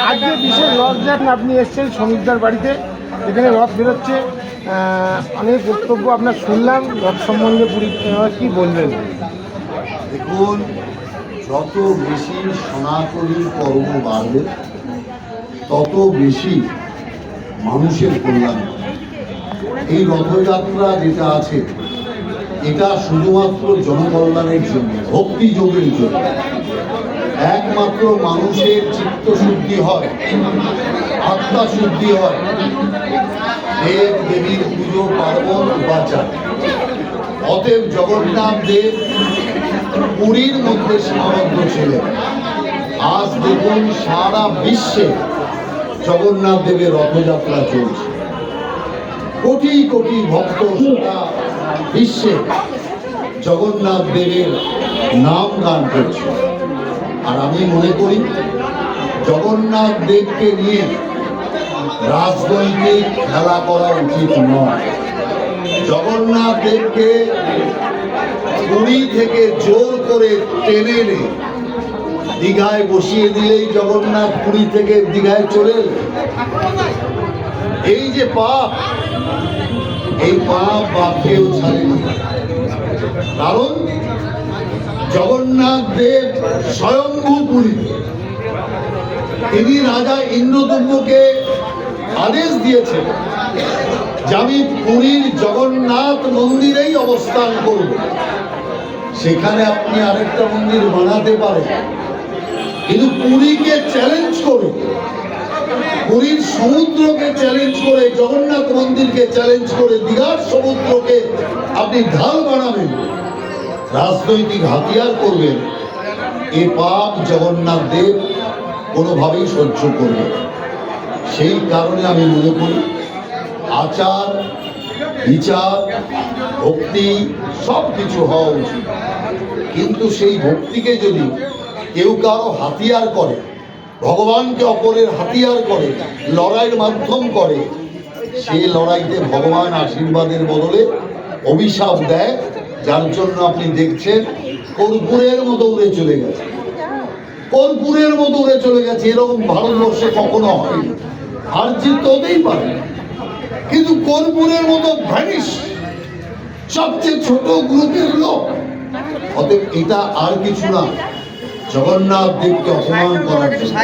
আজকে বিশেষ রথযাত্রা আপনি এসছেন শ্রমিকদার বাড়িতে, এখানে রথ বেরোচ্ছে, অনেক বক্তব্য আপনার শুনলাম রথ সম্বন্ধে, কি বলবেন? দেখুন, যত বেশি সনাতনী কর্ম বাড়বে তত বেশি মানুষের কল্যাণ। এই রথযাত্রা যেটা আছে এটা শুধুমাত্র জনকল্যাণের জন্য, ভক্তি যোগের জন্য। একমাত্র মানুষের চিত্তশুদ্ধি হয়, আত্মা শুদ্ধি হয় দেব দেবীর পুজো পার্বণ উপাচার। অতএব জগন্নাথ দেব পুরীর মধ্যে সীমাবদ্ধ ছিলেন। আজ দেখুন সারা বিশ্বে জগন্নাথ দেবের রথযাত্রা চলছে, কোটি কোটি ভক্ত সারা বিশ্বে জগন্নাথ দেবের নাম গান করছে। আর আমি মনে করি জগন্নাথ দেবকে নিয়ে রাজনৈতিক খেলা করা উচিত নয়। জগন্নাথ দেবকে পুরী থেকে জোর করে টেনে এনে দীঘায় বসিয়ে দিলেই জগন্নাথ পুরী থেকে দীঘায় চলে এলেন। এই যে পাপ, এই পাপ বাপকেও ছাড়েনি। কারণ জগন্নাথ দেব স্বয়ংভূ পুরী। তিনি রাজা ইন্দ্রদম্ভকে আদেশ দিয়েছেন যে আমি পুরীর জগন্নাথ মন্দিরেই অবস্থান করব। সেখানে আপনি আরেকটা মন্দির বানাতে পারেন, কিন্তু পুরীকে চ্যালেঞ্জ করে, পুরীর সমুদ্রকে চ্যালেঞ্জ করে, জগন্নাথ মন্দিরকে চ্যালেঞ্জ করে দীঘার সমুদ্রকে আপনি ঢাল বানাবেন, রাজনৈতিক হাতিয়ার করবেন। এ পাপ জগন্নাথ দেব কোনোভাবেই সহ্য করবে। সেই কারণে আমি মনে করি আচার বিচার ভক্তি সব কিছু হওয়া উচিত, কিন্তু সেই ভক্তিকে যদি কেউ কারো হাতিয়ার করে, ভগবানকে অপরের হাতিয়ার করে, লড়াইয়ের মাধ্যম করে, সেই লড়াইতে ভগবান আশীর্বাদের বদলে অভিশাপ দেয়। যার জন্য আপনি দেখছেন কর্পূরের মতো উড়ে চলে গেছে, কর্পূরের মতো উড়ে চলে গেছে। এরকম ভারতবর্ষে কখনো হয়নি। হার জিত তো হতেই পারে, কিন্তু কর্পূরের মতো ভ্যানিশ, সবচেয়ে ছোট গ্রুপের লোক। অতএব এটা আর কিছু না, জগন্নাথ দেবকে অপমান করার জন্য।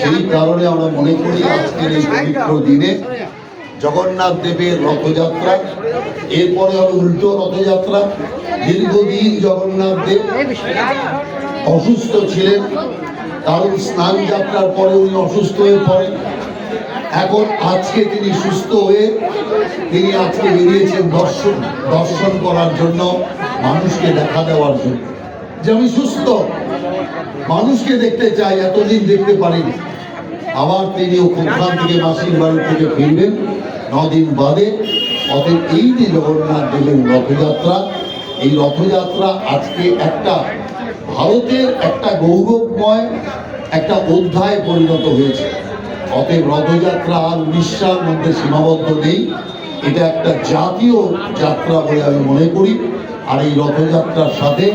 সেই কারণে আমরা মনে করি আজকের এই পবিত্র দিনে জগন্নাথ দেবের রথযাত্রা, এরপরে হবে উল্টো রথযাত্রা। দীর্ঘদিন জগন্নাথ দেব অসুস্থ ছিলেন, কারণ স্নান যাত্রার পরে উনি অসুস্থ হয়ে পড়েন। এখন আজকে তিনি সুস্থ হয়ে তিনি আজকে বেরিয়েছেন দর্শন করার জন্য, মানুষকে দেখা দেওয়ার জন্য যে আমি সুস্থ, মানুষকে দেখতে চাই, এতদিন দেখতে পারিনি। আবার তিনি ওখান থেকে মাসির বাড়ি থেকে ফিরবেন 9 দিন বাদে। অতএব এই যে জগন্নাথ দেবের রথযাত্রা, এই রথযাত্রা আজকে একটা ভারতের একটা গৌরবময় একটা অধ্যায় পরিণত হয়েছে। অতএব রথযাত্রা আর উড়িষ্যার মধ্যে সীমাবদ্ধ নেই, এটা একটা জাতীয় যাত্রা বলে আমি মনে করি। আর এই রথযাত্রার সাথে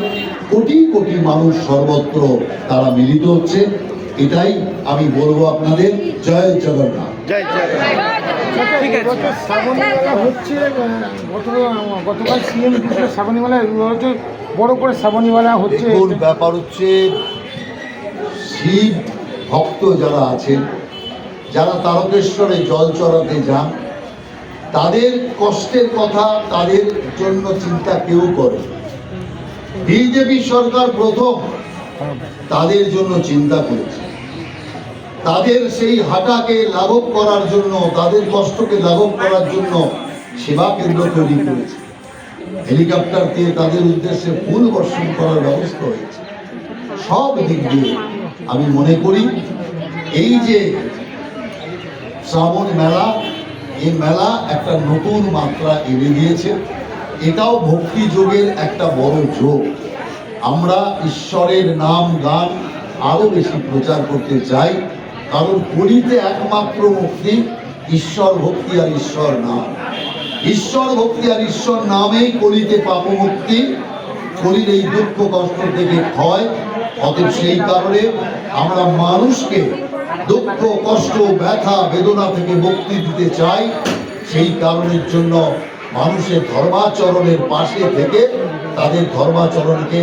কোটি কোটি মানুষ সর্বত্র তারা মিলিত হচ্ছে। এটাই আমি বলবো আপনাদের, জয় জগন্নাথ। শ্রাবণী মেলা হচ্ছে, গতকাল সিএম শ্রাবণী মেলা বড় করে শ্রাবণী মেলা হচ্ছে। ব্যাপার হচ্ছে শিব ভক্ত যারা আছেন, যারা তারকেশ্বরে জল চড়াতে যান, তাদের কষ্টের কথা তাদের জন্য চিন্তা কেউ করে। বিজেপি সরকার প্রথম তাদের জন্য চিন্তা করেছে, তাদের সেই হাঁটাকে লাঘব করার জন্য, তাদের কষ্টকে লাঘব করার জন্য সেবা কেন্দ্র তৈরি করেছে। হেলিকপ্টার দিয়ে তাদের উদ্দেশ্যে ফুল বর্ষণ করার ব্যবস্থা হয়েছে। সব দিক দিয়ে আমি মনে করি এই যে শ্রাবণ মেলা, এই মেলা একটা নতুন মাত্রা এনে দিয়েছে। এটাও ভক্তি যোগের একটা বড় যোগ। আমরা ঈশ্বরের নাম গান আরো বেশি প্রচার করতে চাই, কারণ কলিতে একমাত্র মুক্তি ঈশ্বর ভক্তি আর ঈশ্বর নাম। ঈশ্বর ভক্তি আর ঈশ্বর নামেই কলিতে পাপ মুক্তি, কলির এই দুঃখ কষ্ট থেকে ক্ষয়। অতএব সেই কারণে আমরা মানুষকে দুঃখ কষ্ট ব্যথা বেদনা থেকে মুক্তি দিতে চাই। সেই কারণের জন্য মানুষের ধর্মাচরণের পাশে থেকে তাদের ধর্মাচরণকে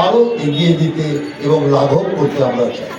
আরো এগিয়ে দিতে এবং লাঘব করতে আমরা চাই।